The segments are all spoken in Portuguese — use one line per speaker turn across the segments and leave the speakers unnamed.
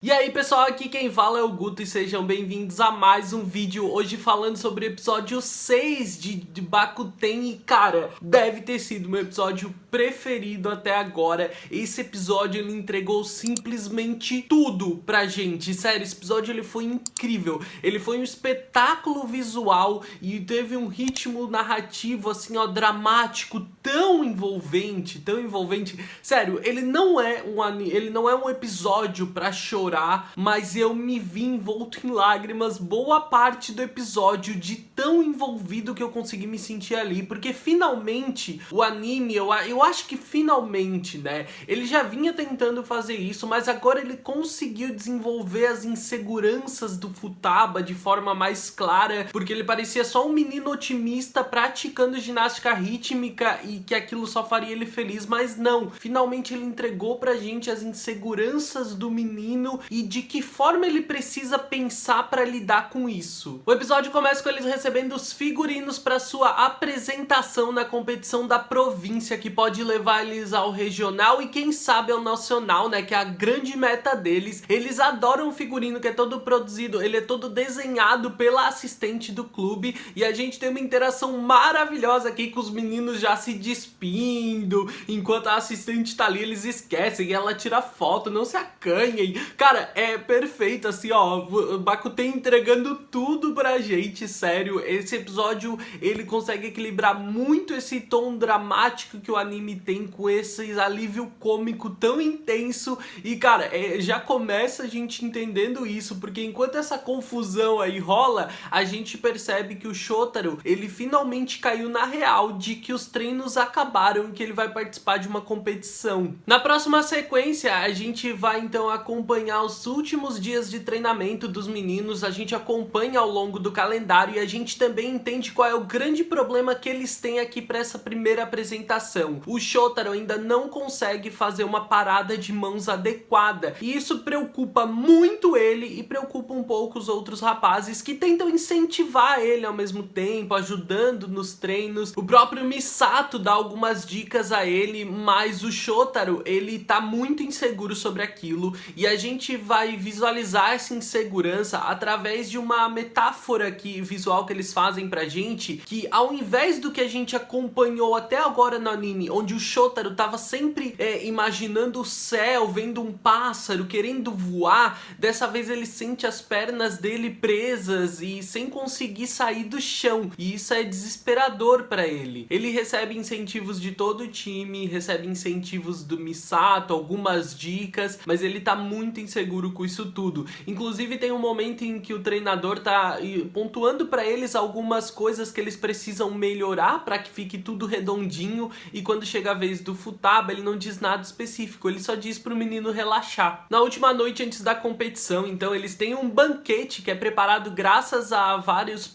E aí pessoal, aqui quem fala é o Guto e sejam bem-vindos a mais um vídeo. Hoje falando sobre o episódio 6 de Bakuten. E cara, deve ter sido o meu episódio preferido até agora. Esse episódio ele entregou simplesmente tudo pra gente. Sério, esse episódio ele foi incrível. Ele foi um espetáculo visual e teve um ritmo narrativo assim ó, dramático, tão envolvente, tão envolvente. Sério, ele não é um episódio pra chorar, mas eu me vi envolto em lágrimas boa parte do episódio, de tão envolvido que eu consegui me sentir ali, porque finalmente o anime, eu acho que finalmente, né, ele já vinha tentando fazer isso, mas agora ele conseguiu desenvolver as inseguranças do Futaba de forma mais clara, porque ele parecia só um menino otimista praticando ginástica rítmica e que aquilo só faria ele feliz, mas não, finalmente ele entregou pra gente as inseguranças do menino e de que forma ele precisa pensar para lidar com isso. O episódio começa com eles recebendo os figurinos para sua apresentação na competição da província, que pode levar eles ao regional e quem sabe ao nacional, né, que é a grande meta deles. Eles adoram o figurino que é todo produzido, ele é todo desenhado pela assistente do clube e a gente tem uma interação maravilhosa aqui com os meninos já se despindo, enquanto a assistente tá ali, eles esquecem e ela tira foto, não se acanhem. Cara, é perfeito, assim, ó, o Bakuten entregando tudo pra gente, sério. Esse episódio, ele consegue equilibrar muito esse tom dramático que o anime tem com esse alívio cômico tão intenso. E, cara, já começa a gente entendendo isso, porque enquanto essa confusão aí rola, a gente percebe que o Shotaro, ele finalmente caiu na real de que os treinos acabaram e que ele vai participar de uma competição. Na próxima sequência, a gente vai, então, acompanhar os últimos dias de treinamento dos meninos, a gente acompanha ao longo do calendário e a gente também entende qual é o grande problema que eles têm aqui para essa primeira apresentação. O Shotaro ainda não consegue fazer uma parada de mãos adequada e isso preocupa muito ele e preocupa um pouco os outros rapazes que tentam incentivar ele ao mesmo tempo, ajudando nos treinos. O próprio Misato dá algumas dicas a ele, mas o Shotaro, ele tá muito inseguro sobre aquilo e a gente vai visualizar essa insegurança através de uma metáfora visual que eles fazem pra gente, que ao invés do que a gente acompanhou até agora no anime, onde o Shotaro tava sempre imaginando o céu, vendo um pássaro, querendo voar, dessa vez ele sente as pernas dele presas e sem conseguir sair do chão, e isso é desesperador pra ele. Ele recebe incentivos de todo o time, recebe incentivos do Misato, algumas dicas, mas ele tá muito inseguro com isso tudo. Inclusive tem um momento em que o treinador tá pontuando pra eles algumas coisas que eles precisam melhorar pra que fique tudo redondinho, e quando chega a vez do Futaba ele não diz nada específico, ele só diz pro menino relaxar. Na última noite antes da competição, então, eles têm um banquete que é preparado graças a vários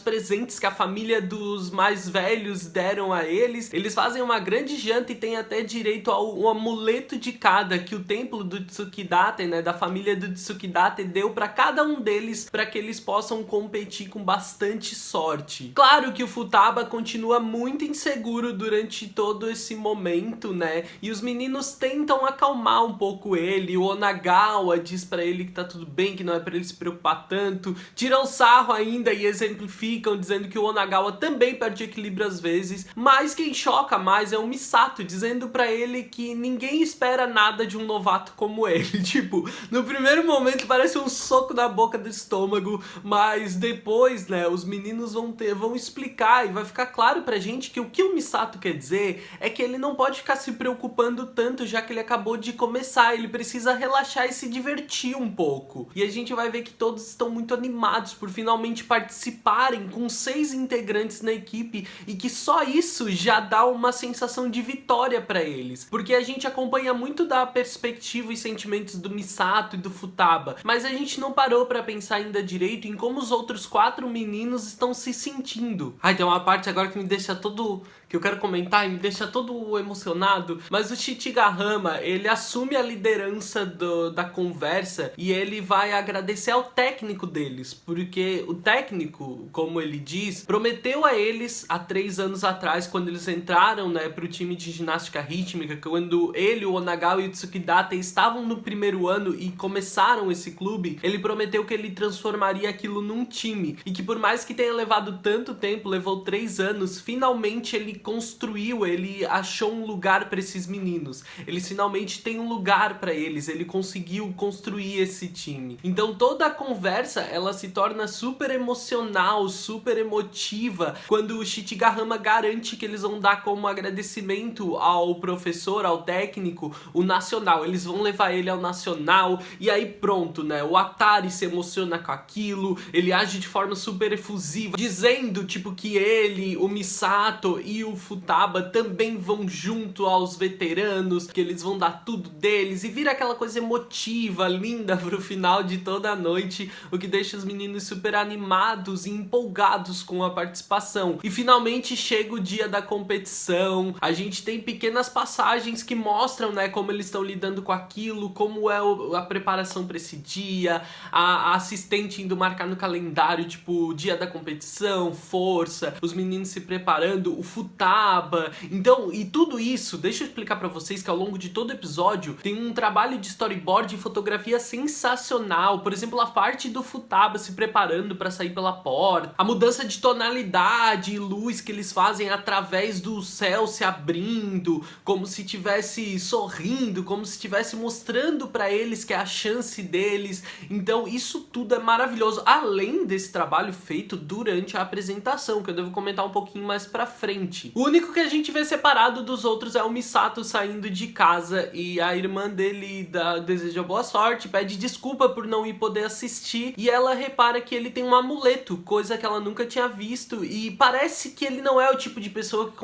presentes que a família dos mais velhos deram a eles. Eles fazem uma grande janta e tem até direito ao amuleto de cada que o templo do Tsukidate, né, da família do Tsukidate, deu pra cada um deles pra que eles possam competir com bastante sorte. Claro que o Futaba continua muito inseguro durante todo esse momento, né, e os meninos tentam acalmar um pouco ele. O Onagawa diz pra ele que tá tudo bem, que não é pra ele se preocupar tanto, tiram sarro ainda e exemplificam dizendo que o Onagawa também perde equilíbrio às vezes, mas quem choca mais é o Misato, dizendo pra ele que ninguém espera nada de um novato como ele. Tipo, no primeiro momento parece um soco na boca do estômago, mas depois, né, os meninos vão explicar e vai ficar claro pra gente que o Misato quer dizer é que ele não pode ficar se preocupando tanto, já que ele acabou de começar, ele precisa relaxar e se divertir um pouco. E a gente vai ver que todos estão muito animados por finalmente participarem com 6 integrantes na equipe e que só isso já dá uma sensação de vitória pra eles, porque a gente acompanha muito da perspectiva e sentimentos do Misato e do Futaba, mas a gente não parou pra pensar ainda direito em como os outros 4 meninos estão se sentindo. Ai, tem uma parte agora que me deixa todo que eu quero comentar e me deixa todo emocionado, mas o Chichigahama, ele assume a liderança da conversa e ele vai agradecer ao técnico deles, porque o técnico, como ele diz, prometeu a eles há 3 anos atrás, quando eles entraram, né, pro time de ginástica rítmica, quando ele, o Onagawa e o Tsukidate estavam no primeiro ano e começaram esse clube, ele prometeu que ele transformaria aquilo num time, e que por mais que tenha levado tanto tempo, levou 3 anos, finalmente ele construiu, ele achou um lugar para esses meninos, eles finalmente têm um lugar para eles, ele conseguiu construir esse time. Então toda a conversa, ela se torna super emocional, super emotiva, quando o Chichigahama garante que eles vão dar como agradecimento ao professor, ao técnico, o Nacional. Eles vão levar ele ao Nacional e aí pronto, né? O Atari se emociona com aquilo, ele age de forma super efusiva, dizendo tipo que ele, o Misato e o Futaba também vão junto aos veteranos, que eles vão dar tudo deles, e vira aquela coisa emotiva, linda pro final de toda a noite, o que deixa os meninos super animados e empolgados com a participação. E finalmente chega o dia da competição, a gente tem pequenas passagens que mostram, né, como eles estão lidando com aquilo, como é a preparação para esse dia, a assistente indo marcar no calendário, tipo, dia da competição, força, os meninos se preparando, o Futaba. Então, e tudo isso, deixa eu explicar pra vocês que ao longo de todo o episódio tem um trabalho de storyboard e fotografia sensacional. Por exemplo, a parte do Futaba se preparando pra sair pela porta, a mudança de tonalidade e luz que eles fazem através do céu se abrindo, como se estivesse sorrindo, como se estivesse mostrando pra eles que é a chance deles. Então isso tudo é maravilhoso, além desse trabalho feito durante a apresentação, que eu devo comentar um pouquinho mais pra frente. O único que a gente vê separado dos outros é o Misato saindo de casa, e a irmã dele deseja boa sorte, pede desculpa por não ir poder assistir, e ela repara que ele tem um amuleto, coisa que ela nunca tinha visto, e parece que ele não é o tipo de pessoa que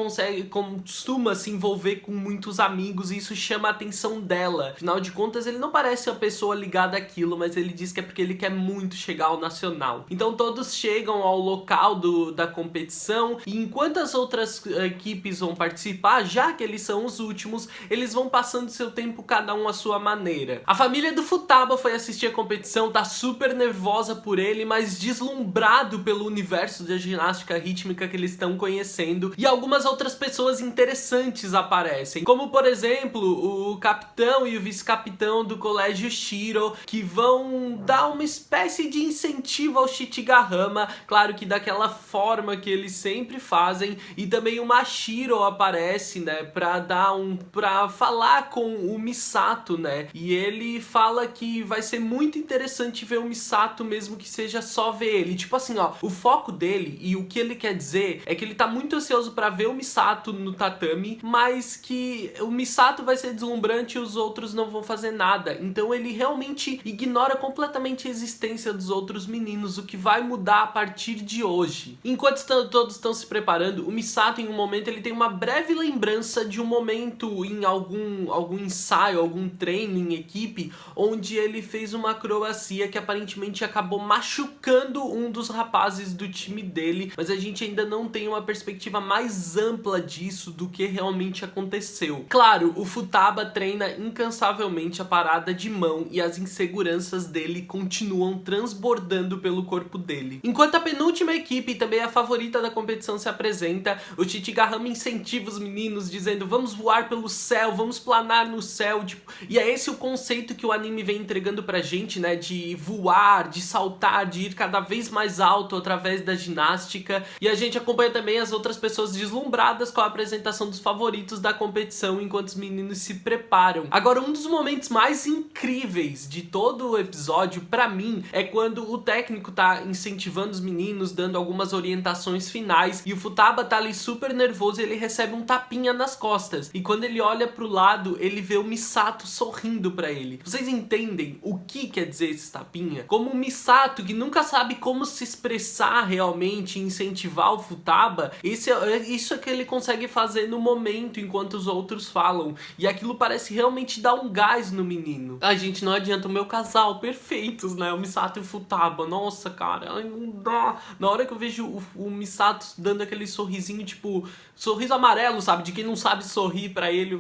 costuma se envolver com muitos amigos, e isso chama a atenção dela. Afinal de contas, ele não parece uma pessoa ligada àquilo, mas ele diz que é porque ele quer muito chegar ao Nacional. Então todos chegam ao local da competição, e enquanto as outras equipes vão participar, já que eles são os últimos, eles vão passando seu tempo cada um à sua maneira. A família do Futaba foi assistir a competição, tá super nervosa por ele, mas deslumbrado pelo universo da ginástica rítmica que eles estão conhecendo, e algumas outras pessoas interessantes aparecem, como por exemplo o capitão e o vice-capitão do colégio Shiro, que vão dar uma espécie de incentivo ao Chichigahama, claro que daquela forma que eles sempre fazem, e também o Mashiro aparece, né, pra falar com o Misato, né, e ele fala que vai ser muito interessante ver o Misato, mesmo que seja só ver ele, tipo assim, ó, o foco dele e o que ele quer dizer é que ele tá muito ansioso pra ver o Misato no tatame, mas que o Misato vai ser deslumbrante e os outros não vão fazer nada, então ele realmente ignora completamente a existência dos outros meninos, o que vai mudar a partir de hoje. Enquanto todos estão se preparando, o Misato em um momento ele tem uma breve lembrança de um momento em algum ensaio, algum treino em equipe, onde ele fez uma acrobacia que aparentemente acabou machucando um dos rapazes do time dele, mas a gente ainda não tem uma perspectiva mais ampla disso, do que realmente aconteceu. Claro, o Futaba treina incansavelmente a parada de mão e as inseguranças dele continuam transbordando pelo corpo dele. Enquanto a penúltima equipe, e também a favorita da competição, se apresenta, o Chichigahama incentiva os meninos dizendo: vamos voar pelo céu, vamos planar no céu, tipo, e é esse o conceito que o anime vem entregando pra gente, né, de voar, de saltar, de ir cada vez mais alto através da ginástica, e a gente acompanha também as outras pessoas deslumbradas com a apresentação dos favoritos da competição enquanto os meninos se preparam. Agora, um dos momentos mais incríveis de todo o episódio, pra mim, é quando o técnico tá incentivando os meninos, dando algumas orientações finais, e o Futaba tá ali super nervoso e ele recebe um tapinha nas costas, e quando ele olha pro lado, ele vê o Misato sorrindo pra ele. Vocês entendem o que quer dizer esse tapinha? Como o Misato, que nunca sabe como se expressar realmente, incentivar o Futaba, isso é que ele consegue fazer no momento, enquanto os outros falam, e aquilo parece realmente dar um gás no menino. A gente, não adianta, o meu casal, perfeitos, né, o Misato e o Futaba, nossa, cara, ai, não dá. Na hora que eu vejo o Misato dando aquele sorrisinho, tipo, sorriso amarelo, sabe? De quem não sabe sorrir pra ele,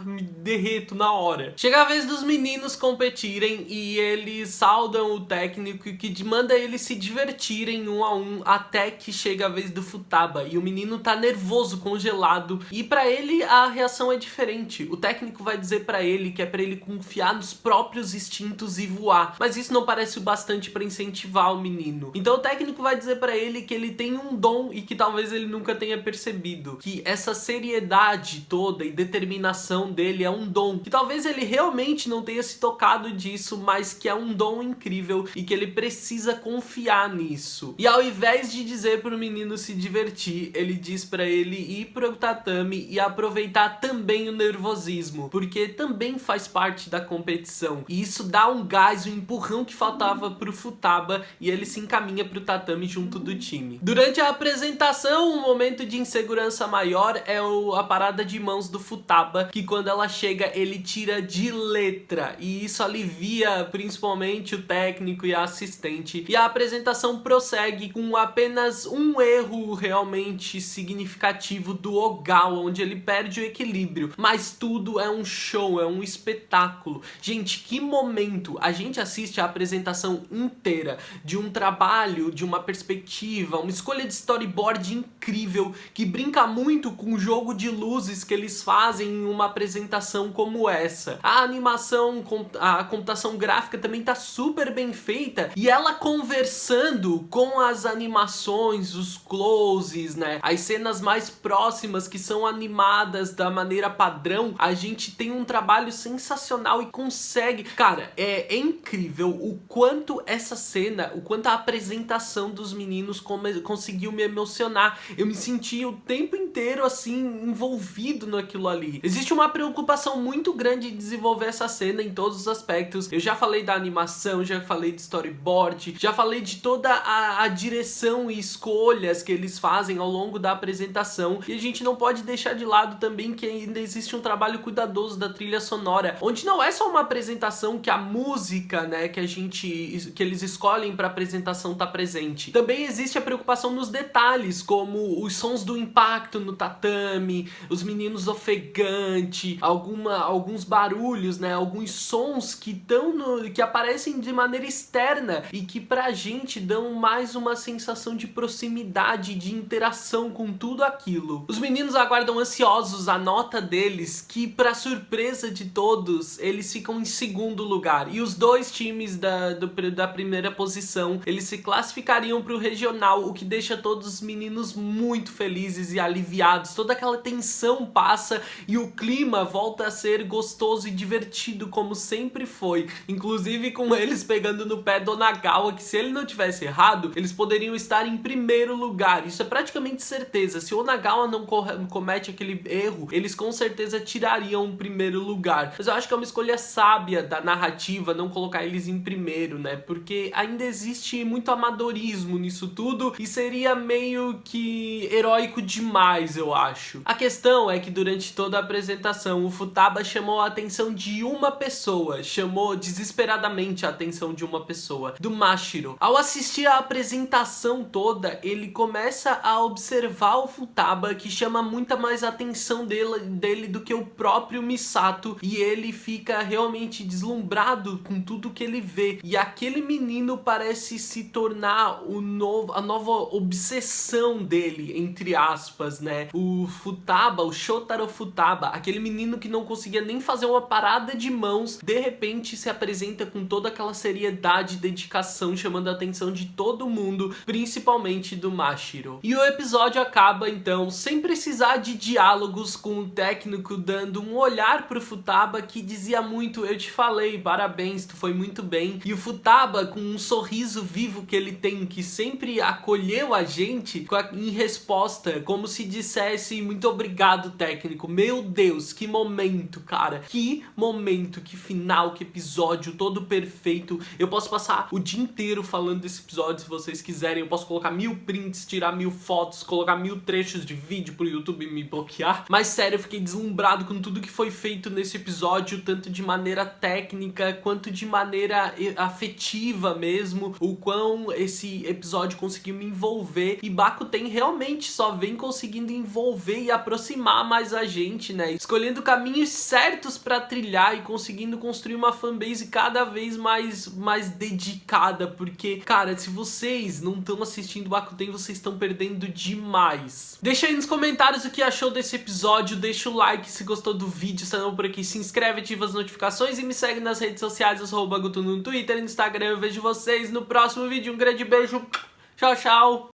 me derreto na hora. Chega a vez dos meninos competirem e eles saudam o técnico que manda eles se divertirem 1 a 1 até que chega a vez do Futaba. E o menino tá nervoso, congelado, e pra ele a reação é diferente. O técnico vai dizer pra ele que é pra ele confiar nos próprios instintos e voar, mas isso não parece o bastante pra incentivar o menino. Então o técnico vai dizer pra ele que ele tem um dom e que talvez ele nunca tenha percebido, que essa seriedade toda e determinação dele é um dom, que talvez ele realmente não tenha se tocado disso, mas que é um dom incrível e que ele precisa confiar nisso. E ao invés de dizer pro menino se divertir, ele diz pra ele ir pro tatame e aproveitar também o nervosismo, porque também faz parte da competição. E isso dá um gás, um empurrão que faltava pro Futaba, e ele se encaminha pro tatame junto do time. Durante a apresentação, um momento de insegurança maior é a parada de mãos do Futaba, que quando ela chega, ele tira de letra, e isso alivia principalmente o técnico e a assistente. E a apresentação prossegue com apenas um erro realmente significativo do Ogawa, onde ele perde o equilíbrio, mas tudo é um show, é um espetáculo. Gente, que momento! A gente assiste a apresentação inteira de um trabalho, de uma perspectiva, uma escolha de storyboard incrível, que brinca muito com o jogo de luzes que eles fazem em uma apresentação como essa. A animação, a computação gráfica também tá super bem feita, e ela conversando com as animações, os closes, né, as cenas mais próximas que são animadas da maneira padrão, a gente tem um trabalho sensacional e consegue... Cara, é incrível o quanto essa cena, o quanto a apresentação dos meninos conseguiu me emocionar. Eu me senti o tempo inteiro, assim, envolvido naquilo ali. Existe uma preocupação muito grande em desenvolver essa cena em todos os aspectos. Eu já falei da animação, já falei de storyboard, já falei de toda a direção e escolhas que eles fazem ao longo da apresentação. E a gente não pode deixar de lado também que ainda existe um trabalho cuidadoso da trilha sonora, onde não é só uma apresentação que a música, né, que eles escolhem para apresentação tá presente. Também existe a preocupação nos detalhes, como os sons do impacto no tatame, os meninos ofegantes, alguns barulhos, né, alguns sons que aparecem de maneira externa e que pra gente dão mais uma sensação de proximidade, de interação com tudo aquilo. Os meninos aguardam ansiosos a nota deles, que pra surpresa de todos, eles ficam em segundo lugar. E os dois times da primeira posição, eles se classificariam pro regional, o que deixa todos os meninos muito felizes e aliviados. Toda aquela tensão passa e o clima volta a ser gostoso e divertido como sempre foi. Inclusive com eles pegando no pé do Onagawa, que se ele não tivesse errado, eles poderiam estar em primeiro lugar. Isso é praticamente certeza. Se o Onagawa não comete aquele erro, eles com certeza tirariam o primeiro lugar. Mas eu acho que é uma escolha sábia da narrativa não colocar eles em primeiro, né? Porque ainda existe muito amadorismo nisso tudo e seria meio que heróico demais, eu acho. A questão é que durante toda a apresentação, o Futaba chamou a atenção de uma pessoa, chamou desesperadamente a atenção de uma pessoa, do Mashiro. Ao assistir a apresentação toda, ele começa a observar o Futaba, que chama muita mais atenção dele do que o próprio Misato, e ele fica realmente deslumbrado com tudo que ele vê. E aquele menino parece se tornar a nova obsessão dele, entre aspas, né? O Futaba, o Shotaro Futaba, aquele menino que não conseguia nem fazer uma parada de mãos, de repente se apresenta com toda aquela seriedade e dedicação, chamando a atenção de todo mundo, principalmente do Mashiro. E o episódio acaba, então, sem precisar de diálogos, com o técnico dando um olhar pro Futaba que dizia muito: eu te falei, parabéns, tu foi muito bem. E o Futaba, com um sorriso vivo que ele tem, que sempre acolheu a gente em resposta, como se dissesse: muito obrigado, técnico. Meu Deus, que momento, cara. Que momento, que final, que episódio todo perfeito. Eu posso passar o dia inteiro falando desse episódio se vocês quiserem. Eu posso colocar 1000 prints, tirar 1000 fotos, colocar 1000 trechos de vídeo pro YouTube me bloquear. Mas sério, eu fiquei deslumbrado com tudo que foi feito nesse episódio, tanto de maneira técnica quanto de maneira afetiva mesmo. O quão esse episódio conseguiu me envolver. E Bakuten realmente só vem conseguindo envolver e aproximar mais a gente, né? Escolhendo caminhos certos pra trilhar e conseguindo construir uma fanbase cada vez mais dedicada, porque, cara, se vocês não estão assistindo Bakuten, vocês estão perdendo demais. Deixa aí nos comentários o que achou desse episódio, deixa o like se gostou do vídeo, se não por aqui, se inscreve, ativa as notificações e me segue nas redes sociais, eu sou o Baguto no Twitter e no Instagram. Eu vejo vocês no próximo vídeo, um grande beijo, tchau, tchau!